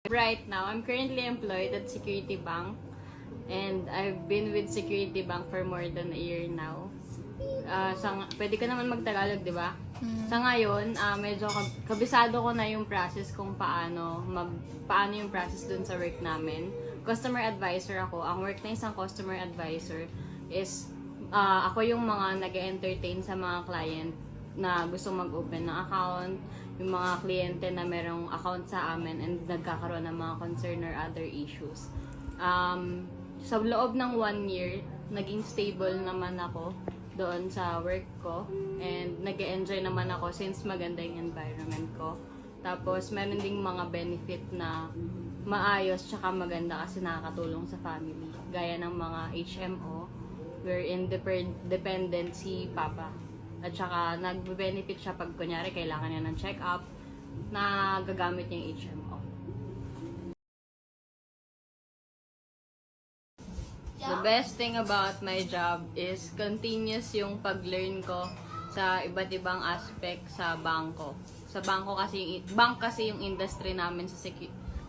Right now, I'm currently employed at Security Bank and I've been with Security Bank for more than a year now. Pwede ka naman magtagalog, di ba? Sa ngayon, medyo kabisado ko na yung process kung paano yung process dun sa work namin. Customer advisor ako. Ang work na isang customer advisor is ako yung mga nag-entertain sa mga client na gusto mag-open ng account, yung mga kliyente na merong account sa amin and nagkakaroon ng mga concern or other issues. Sa loob ng 1 year, naging stable naman ako doon sa work ko and nag-enjoy naman ako since maganda yung environment ko. Tapos meron ding mga benefit na maayos tsaka maganda kasi nakakatulong sa family. Gaya ng mga HMO, wherein dependent si Papa. At saka nagbe-benefit siya pag kunyari kailangan niya ng check-up na gagamit niya yung HMO. The best thing about my job is continuous yung pag-learn ko sa iba't ibang aspect sa bangko. Sa bangko kasi, bank kasi yung industry namin sa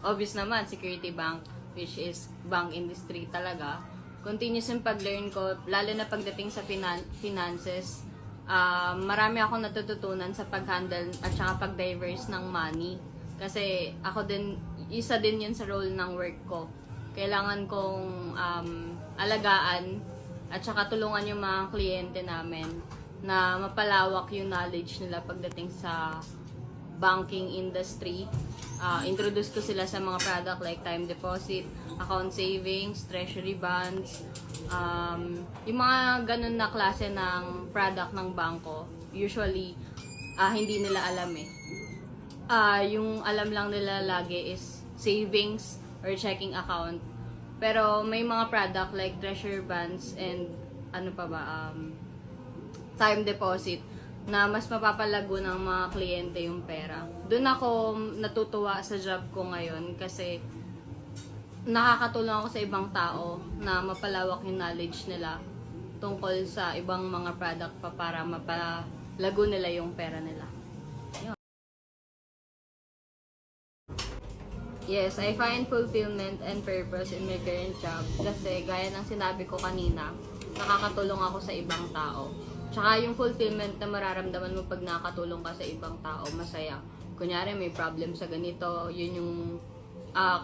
obvious naman, security bank, which is bank industry talaga. Continuous yung pag-learn ko, lalo na pagdating sa finances. Marami akong natututunan sa pag-handle at saka pag-diverse ng money. Kasi ako din, isa din yun sa role ng work ko. Kailangan kong alagaan at saka tulungan yung mga kliyente namin na mapalawak yung knowledge nila pagdating sa banking industry. Introduce ko sila sa mga product like time deposit, account savings, treasury bonds, yung mga ganun na klase ng product ng bangko. Usually, hindi nila alam eh. Yung alam lang nila lagi is savings or checking account. Pero may mga product like treasury bonds and time deposit na mas mapapalago ng mga kliyente yung pera. Doon ako natutuwa sa job ko ngayon kasi nakakatulong ako sa ibang tao na mapalawak yung knowledge nila tungkol sa ibang mga product pa para mapalago nila yung pera nila. Yun. Yes, I find fulfillment and purpose in my current job kasi gaya ng sinabi ko kanina, nakakatulong ako sa ibang tao. Tsaka yung fulfillment na mararamdaman mo pag nakakatulong ka sa ibang tao, masaya. Kunyari may problem sa ganito, yun yung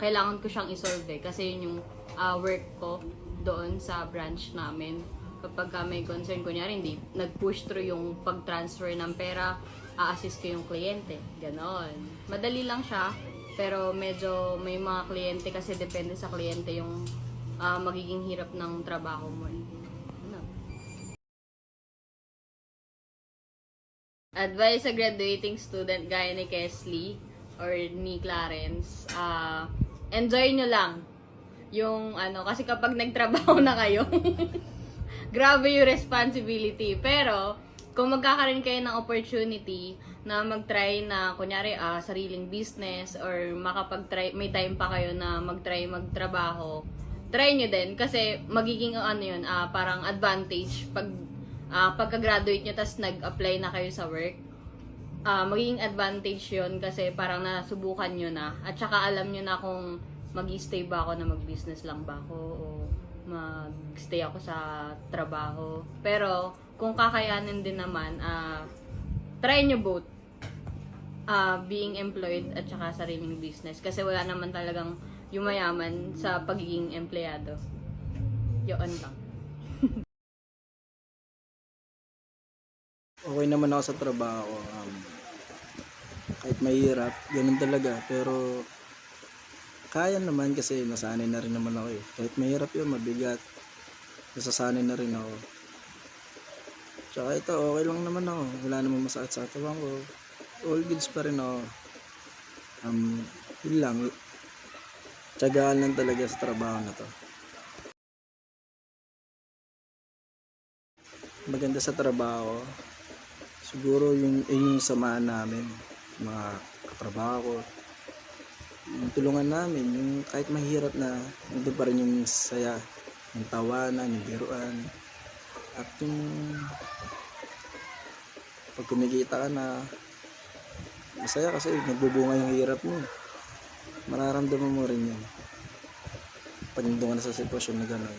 kailangan ko siyang isolve kasi yun yung work ko doon sa branch namin. Kapag may concern, kunyari hindi nag-push through yung pag-transfer ng pera, a-assist ko yung kliyente. Ganon. Madali lang siya, pero medyo may mga kliyente kasi depende sa kliyente yung magiging hirap ng trabaho mo. Advice sa graduating student gaya ni Kesley or ni Clarence, enjoy nyo lang yung kasi kapag nagtrabaho na kayo, grabe yung responsibility. Pero, kung magkakaroon kayo ng opportunity na mag-try na, kunyari, sariling business or may time pa kayo na mag-try magtrabaho, try nyo din kasi magiging parang advantage pagka-graduate nyo tas nag-apply na kayo sa work. Magiging advantage yun kasi parang nasubukan nyo na at saka alam nyo na kung mag-stay ba ako na mag-business lang ba ako o mag-stay ako sa trabaho. Pero kung kakayanin din naman, try nyo both, being employed at saka sariling business kasi wala naman talagang yumayaman sa pagiging empleyado. Yun lang. Okay naman ako sa trabaho. Kahit mahirap, ganun talaga. Pero kaya naman kasi nasanay na rin naman ako eh. Kahit mahirap yun, mabigat, nasasanay na rin ako. Tsaka ito, okay lang naman ako. Wala namang masakit sa katawan ko. All goods pa rin ako. Yun lang. Tiyagaan lang talaga sa trabaho na to. Maganda sa trabaho, siguro yung samahan namin, mga katrabaho ko, yung tulungan namin, yung kahit mahirap na, nandun pa rin yung saya, yung tawanan, yung biruan, at yung pag kumikita ka na, masaya kasi nagbubunga yung hirap mo. mararamdaman mo rin yan. Pag nandun ka na sa sitwasyon na gano'n.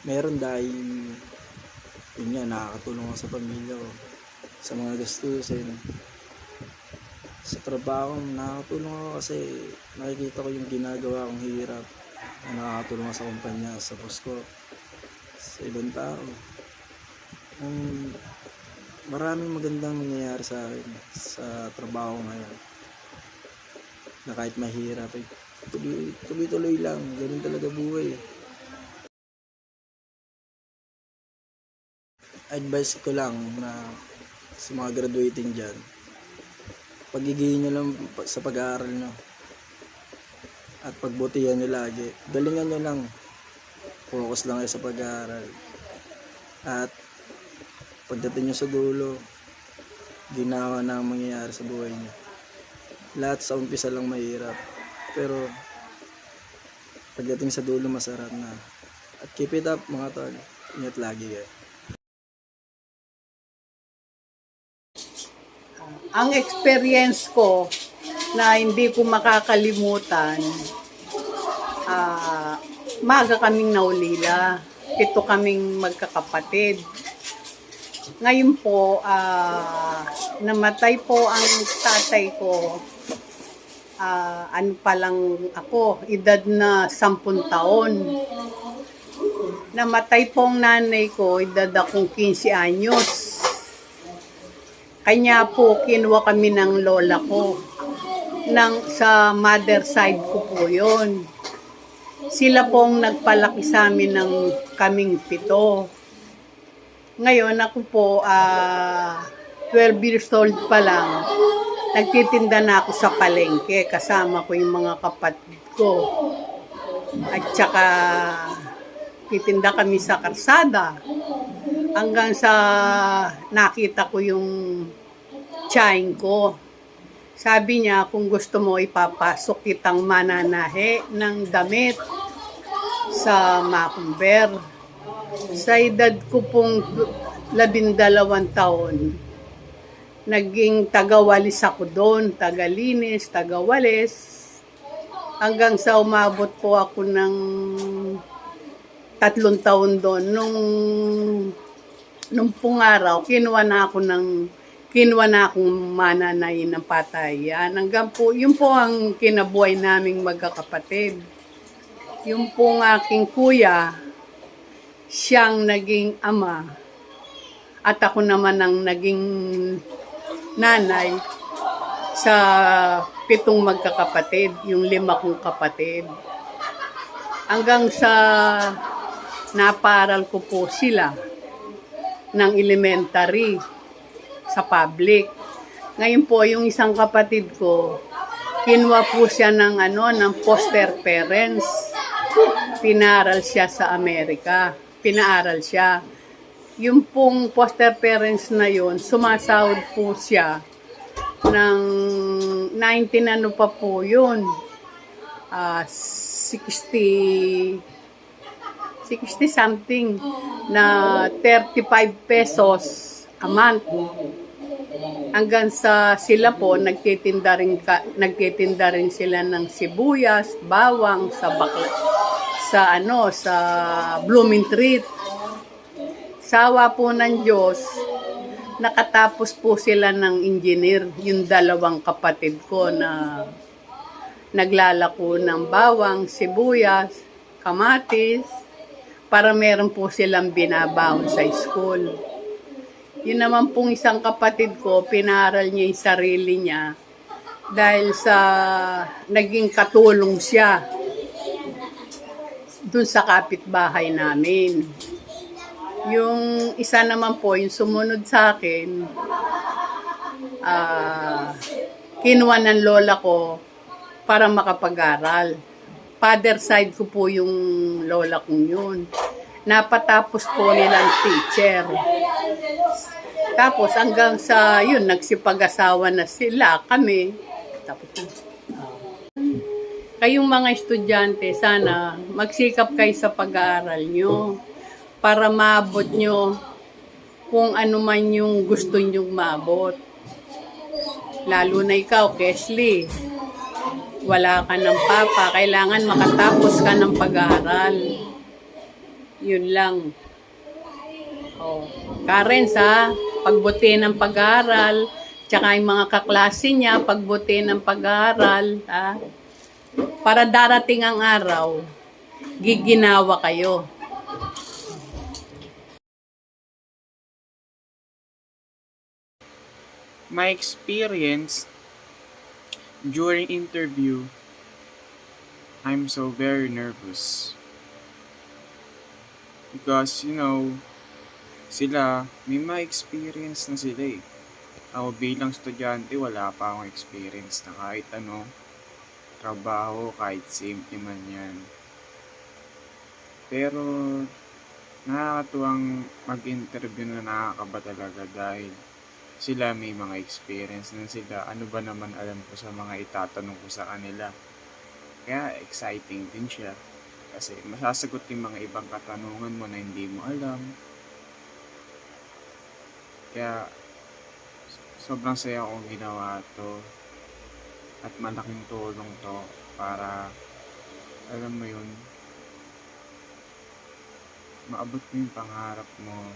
Meron dahil, yun nga, nakakatulong ako sa pamilya ko. Sa mga gastusin. Sa trabaho, nakakatulong ako kasi nakikita ko yung ginagawa kong hirap. Nakakatulong ako sa kumpanya, sa boss ko, sa ibang tao. Maraming magandang nangyayari sa akin sa trabaho ngayon. Na kahit mahirap, tuloy-tuloy lang. Ganun talaga buhay. Advice ko lang na sa mga graduating dyan, pagigihin nyo lang sa pag-aaral nyo. At pagbutihan nyo lagi. Galingan nyo lang. Focus lang kayo sa pag-aaral. At pagdating nyo sa dulo, ginawa na ang mangyayari sa buhay nyo. Lahat sa umpisa lang mahirap. Pero pagdating sa dulo, masarap na. At keep it up mga tol. Ingat lagi kayo. Ang experience ko na hindi ko makakalimutan, maaga kaming naulila. 7 kaming magkakapatid. Ngayon po, namatay po ang tatay ko. Ano pa lang ako, edad na 10 taon. Namatay po ang nanay ko, edad akong 15 anyos. Kanya po, kinuha kami ng lola ko. Sa mother side ko po yun. Sila pong nagpalaki sa amin ng kaming 7. Ngayon, ako po, 12 years old pa lang, nagtitinda na ako sa palengke. Kasama ko yung mga kapatid ko. At saka, titinda kami sa karsada. Hanggang sa nakita ko yung tiyahin ko. Sabi niya, kung gusto mo ipapasok kitang mananahe ng damit sa Macumber. Sa edad ko pong 12 taon, naging tagawalis ako doon, tagalinis, tagawalis. Hanggang sa umabot po ako ng 3 taon doon. Nung pungaraw, kinuha na akong mananayin ng patayan. Hanggang po, yun po ang kinabuhay naming magkakapatid. Yung pong aking kuya, siyang naging ama. At ako naman ang naging nanay sa 7 magkakapatid, yung 5 kong kapatid. Hanggang sa naparal ko po sila ng elementary sa public. Ngayon po, yung isang kapatid ko, kinuha po siya ng foster parents. Pinaaral siya sa Amerika. Pinaaral siya. Yung pong foster parents na yun, sumasahod po siya ng 19 pa po yun. 60 something na 35 pesos a month. Hanggang sa sila po nagtitinda rin sila ng sibuyas, bawang sa Blooming Treat. Sawa po ng Diyos, nakatapos po sila ng engineer, yung 2 kapatid ko na naglalako ng bawang, sibuyas, kamatis, para meron po silang binabawon sa school. Yun naman pong isang kapatid ko, pinaaral niya yung sarili niya dahil sa naging katulong siya dun sa kapitbahay namin. Yung isa naman po, yung sumunod sa akin, kinuha ng lola ko para makapag-aral. Father side ko po yung lola kong yun. Napatapos po nilang teacher. Tapos hanggang sa yun, nagsipag-asawa na sila, kami. Tapos kayong mga estudyante, sana magsikap kayo sa pag-aaral nyo para maabot nyo kung ano man yung gusto nyong maabot. Lalo na ikaw, Kesley. Wala ka ng papa. Kailangan makatapos ka ng pag-aaral. Yun lang. Oh. Karen, sa pagbuti ng pag-aaral, tsaka yung mga kaklase niya, pagbuti ng pag-aaral, ha? Para darating ang araw, giginawa kayo. My experience during interview, I'm so very nervous. Because, sila, may mga experience na sila eh. Ako bilang estudyante, wala pa akong experience na kahit ano, trabaho, kahit simple man yan. Pero, nakakatuwang mag-interview na nakakaba talaga dahil sila may mga experience na sila. Ano ba naman alam ko sa mga itatanong ko sa kanila. Kaya exciting din siya. Kasi masasagot yung mga ibang katanungan mo na hindi mo alam. Kaya sobrang saya kong ginawa to. At malaking tulong to para, alam mo yun, maabot mo yung pangarap mo.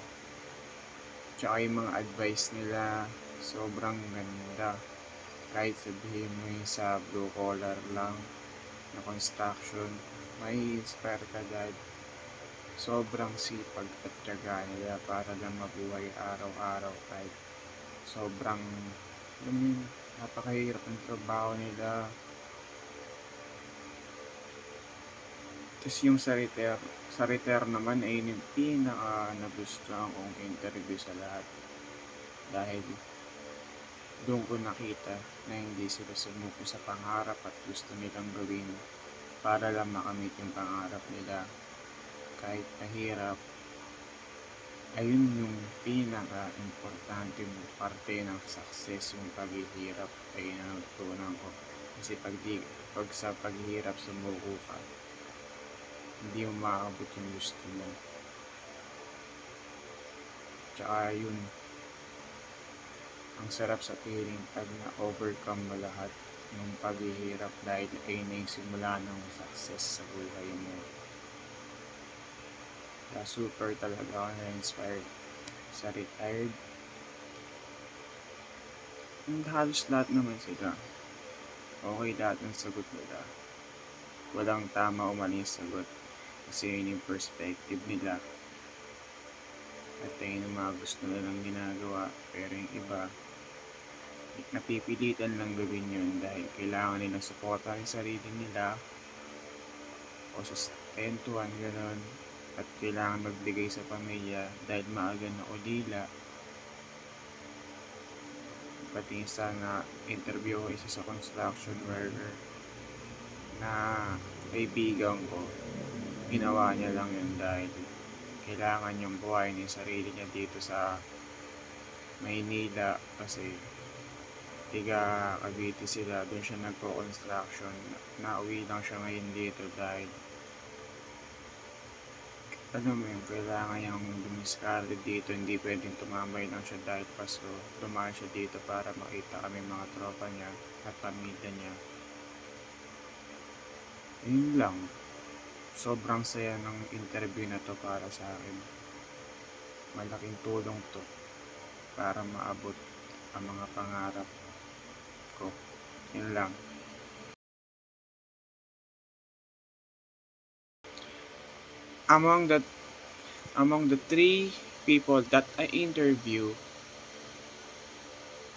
Tsaka yung mga advice nila, sobrang ganda. Kahit sabihin mo yung sa blue collar lang, na construction, may inspire ka dahil sobrang sipag at tiyaga nila para lang mabuhay araw-araw kahit sobrang, alam mo yun, napakahirap ng trabaho nila. Tapos yung sa repair naman ay yung pinaka nagustuhan kong interview sa lahat. Dahil doon ko nakita na hindi sila sumuko sa pangarap at gusto nilang gawin para lang makamit yung pangarap nila. Kahit mahirap, ayun yung pinaka-importante mo parte ng success, yung paghihirap ay natutunan ko. Kasi pag sa paghihirap sumuko ka, hindi mo maabot yung gusto mo. Tsaka yun, ang sarap sa feeling pag na-overcome mo lahat ng paghihirap dahil ay na yung simula ng success sa buhay mo. Kaya super talaga ako na-inspired sa retired. And halos lahat naman sila. Okay lahat ng sagot nila. Walang tama o maling sagot. Kasi yun yung perspective nila. At yun yung mga gusto nilang ginagawa. Pero yung iba, napipilitan lang gawin yun dahil kailangan nilang suportahan yung sarili nila o sustentuhan, gano'n. At kailangan magbigay sa pamilya dahil maaga na ulila. Pati isa na interview ko isa sa construction worker na kaibigan ko, ginawa niya lang yun dahil kailangan niyang buhayin yung sarili niya dito sa Maynila kasi tiga Cavite sila, doon siya nagko-construction. Nauwi lang siya ngayon dito dahil alam mo yun, kailangan niyang dumiskarte dito, hindi pwedeng tumambay lang siya dahil Pasko. Dumaan siya dito para makita kami mga tropa niya at pamilya niya. Yun lang. Sobrang saya ng interview na to para sa akin. Malaking tulong to para maabot ang mga pangarap ko. Yun lang. Among the three people that I interview,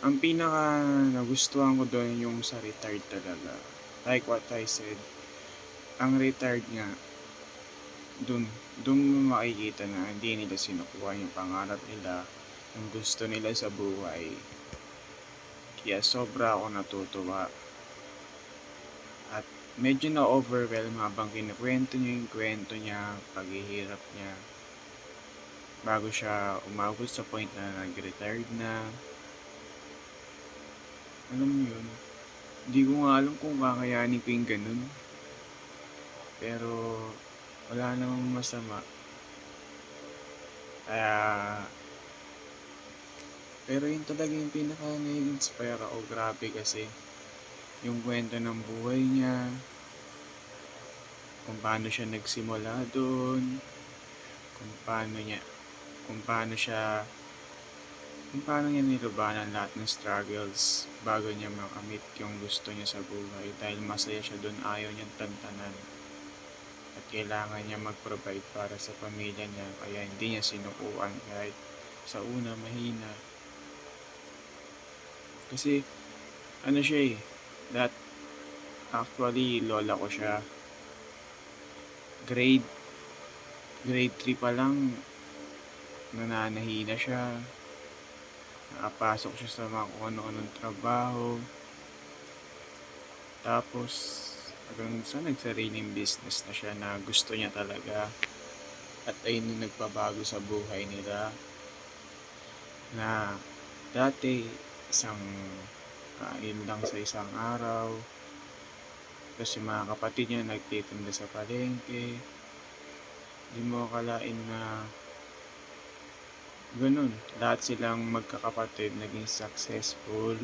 ang pinaka nagustuhan ko doon yung sa retired talaga. Like what I said, ang retired nga, doon mo makikita na hindi nila sinukuha yung pangarap nila, yung gusto nila sa buhay. Kaya sobra ako natutuwa. At medyo na-overwhelm habang kinukwento niya yung kwento niya, paghihirap niya. Bago siya umabot sa point na nag-retired na. Alam mo yun, hindi ko nga alam kung kakayanin ko yung ganun. Pero wala namang masama. Kaya Pero yun talaga yung pinaka nai-inspire ako. Grabe kasi yung kwento ng buhay niya, kung paano siya nagsimula doon, kung paano niya, kung paano siya, kung paano niya nilabanan lahat ng struggles bago niya makamit yung gusto niya sa buhay. Dahil masaya siya doon, ayaw niyang tantanan. At kailangan niya mag-provide para sa pamilya niya, kaya hindi niya sinukuan kahit sa una mahina. Kasi ano siya eh, that actually lola ko siya. Grade grade 3 pa lang nananahi na siya. Nakapasok siya sa mga kung ano-anong trabaho. Tapos hanggang sa nagsariling business na siya na gusto niya talaga. At ayun yung nagpabago sa buhay nila. Na dati isang kain lang sa isang araw. Tapos yung mga kapatid niya nagtitinda sa palengke. Hindi mo akalain na ganun. Lahat silang magkakapatid naging successful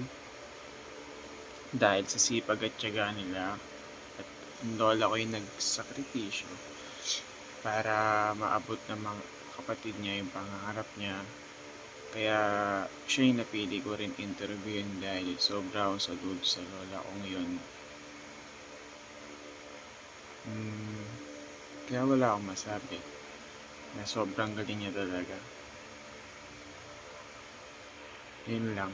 dahil sa sipag at tiyaga nila. At ang lola ko yung nagsakripisyo para maabot ng mga kapatid niya yung pangarap niya. Kaya siya yung napili ko rin interviewin dahil sobra akong saludo sa lola kong yun. Kaya wala akong masabi na sobrang galing niya talaga. Yun lang.